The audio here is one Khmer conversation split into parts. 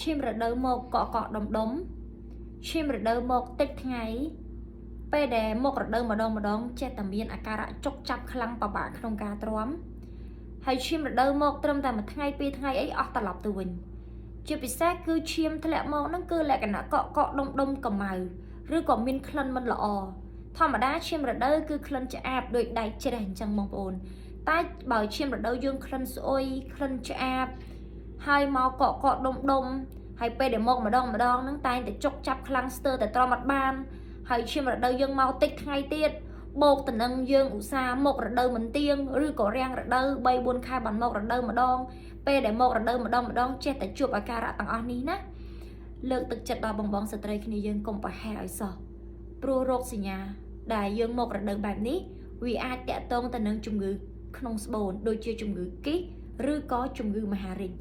ឈាមរដូវមកកក់ដុំដុំឈាមរដូវមកតិចថ្ងៃពេលដែលមករដូវម្ដងចេះតែមានអាការៈចុកចាប់ខ្លាំងពិបាកក្នុងការទ្រាំហើយឈាមរដូវមកត្រឹមតែមួយថ្ងៃពីរថ្ងៃអីអស់ត្រឡប់ទៅវិញជាពិសេសគឺឈាមធ្លាក់មកហ្នឹងគឺលក្ខណៈកក់ដុំដុំកម្ៅឬក៏មានក្លិនមិនល្អធម្មតាឈាមរដូវគឺក្លិនឆ្អាបដូចដែកច្រេះអញ្ចឹងបងប្អូនតែបើឈាមរដូវយើងក្លិនស្អុយក្លិនឆ្អាបហើយមកកក់ដុំដុំហើយពេលដែលមកម្ដងហ្នឹងតែងតែចុកចាប់ខ្លាំងស្ទើរតែទ្រាំអត់បានហើយឈាមរដូវយើងមកតិចថ្ងៃទៀតបូកតំណឹងយើងឧស្សាហ៍មករដូវមិនទៀងឬក៏រាំងរដូវ3 4ខែបានមករដូវម្ដងពេលដែលមករដូវម្ដងចេះតែជួបអាការៈទាំងអស់នេះណាលើកទឹកចិត្តដល់បងស្ត្រីគ្នាយើងកុំប្រហែសឲ្យសោះព្រោះរោគសញ្ញាដែលយើងមករដូវបែបនេះវាអាចតាក់ទងទៅនឹងជំងឺក្នុងស្បូនដូចជាជំងឺគីសឬក៏ជំងឺមហារីក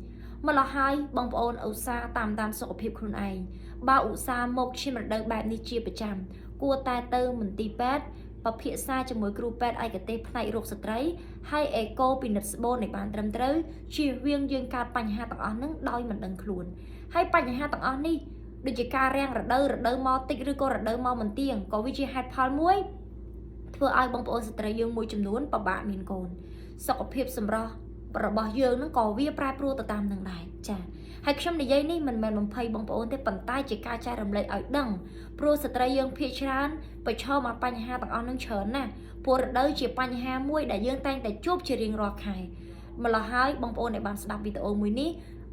ម្ល៉េះហើយបងប្អូនឧស្សាហ៍តាមសុខភាពខ្លួនឯងបើឧស្សាហ៍មកឈាមរដូវបែបនេះជាប្រចាំគួរតែទៅមន្ទីរពេទ្យពិភាក្សាជាមួយគ្រូពេទ្យឯកទេសផ្នែករោគស្ត្រីហើយអេកូពិនិត្យស្បូនឲ្យបានត្រឹមត្រូវជៀសវាងយើងកើតបញ្ហាទាំងអស់ហ្នឹងដោយមិនដឹងខ្លួនហើយបញ្ហាទាំងអស់នេះដូចជាការរាំងរដូវមកតិចឬក៏រដូវមកមិនទៀងក៏វាជាហេតុផលមួយធ្វើឲ្យបងប្អូនស្ត្រីយើងមួយចំនួនពិបាកមានកូនសុខភាពសម្រស់របស់យើងហ្នឹងក៏វាប្រែប្រួលទៅតាមនឹងដែរចា៎ហើយខ្ញុំនិយាយនេះមិនមែនបំភ័យបងប្អូនទេប៉ុន្តែជាការចែករំលែកឲ្យដឹងព្រោះស្ត្រីយើងភាគច្រើនប្រឈមនឹងបញ្ហាទាំងអស់ហ្នឹងច្រើនណាស់ព្រោះរដូវជាបញ្ហាមួយដែលយើងតែងតែជួបជារៀងរាល់ខែម្ល៉េះហើយបងប្អូនដែលបានស្ដាប់វីដេអូមួយនេះ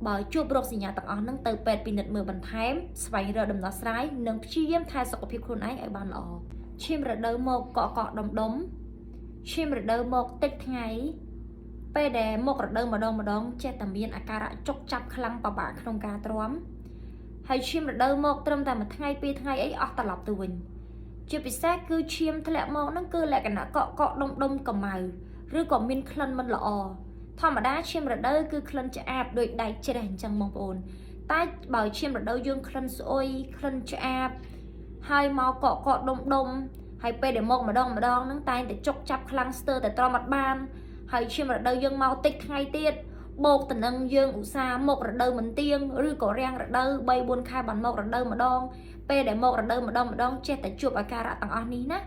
បើជួបរោគសញ្ញាទាំងអស់ហ្នឹងទៅពេទ្យពិនិត្យមើលបន្ថែមស្វែងរកដំណោះស្រាយនិងព្យាយាមថែសុខភាពខ្លួនឯងឲ្យបានល្អឈាមរដូវមកកក់ដុំដុំឈាមរដូវមកតិចថ្ងៃពេលដែលមករដូវម្ដងចេះតែមានអាការៈចុកចាប់ខ្លាំងពិបាកក្នុងការទ្រាំហើយឈាមរដូវមកត្រឹមតែមួយថ្ងៃពីរថ្ងៃអីអស់ត្រឡប់ទៅវិញជាពិសេសគឺឈាមធ្លាក់មកហ្នឹងគឺលក្ខណៈកក់ដុំដុំកម្ៅឬក៏មានក្លិនមិនល្អធម្មតាឈាមរដូវគឺក្លិនឆ្អាបដូចដែកច្រេះអញ្ចឹងបងប្អូនតែបើឈាមរដូវយើងក្លិនស្អុយក្លិនឆ្អាបហើយមកកក់ដុំដុំហើយពេលដែលមកម្ដងហ្នឹងតែងតែចុកចាប់ខ្លាំងស្ទើរតែទ្រាំអត់បានហើយឈាមរដូវយើងមកតិចថ្ងៃទៀតបូកតំណឹងយើងឧស្សាហ៍មករដូវមិនទៀងឬក៏រាំងរដូវ3 4ខែបានមករដូវម្ដងពេលដែលមករដូវម្ដងចេះតែជួបអាការៈទាំងអស់នេះណា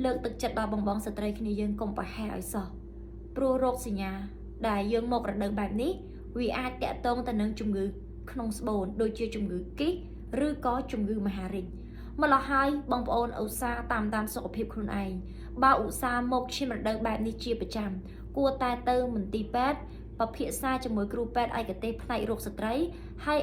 លើកទឹកចិត្តដល់បងស្ត្រីគ្នាយើងកុំប្រហែសឲ្យសោះព្រោះរោគសញ្ញាដែលយើងមករដូវបែបនេះវាអាចតាក់ទងទៅនឹងជំងឺក្នុងស្បូនដូចជាជំងឺគីសឬក៏ជំងឺមហារីកម្ល៉េះហើយបងប្អូនឧស្សាហ៍តាមសុខភាពខ្លួនឯងបើឧស្សាហ៍មកឈាមរដូវបែបនេះជាប្រចាំគួរតែទៅមន្ទីរពេទ្យពិភាក្សាជាមួយគ្រូពេទ្យឯកទេសផ្នែករោគស្ត្រីហើយ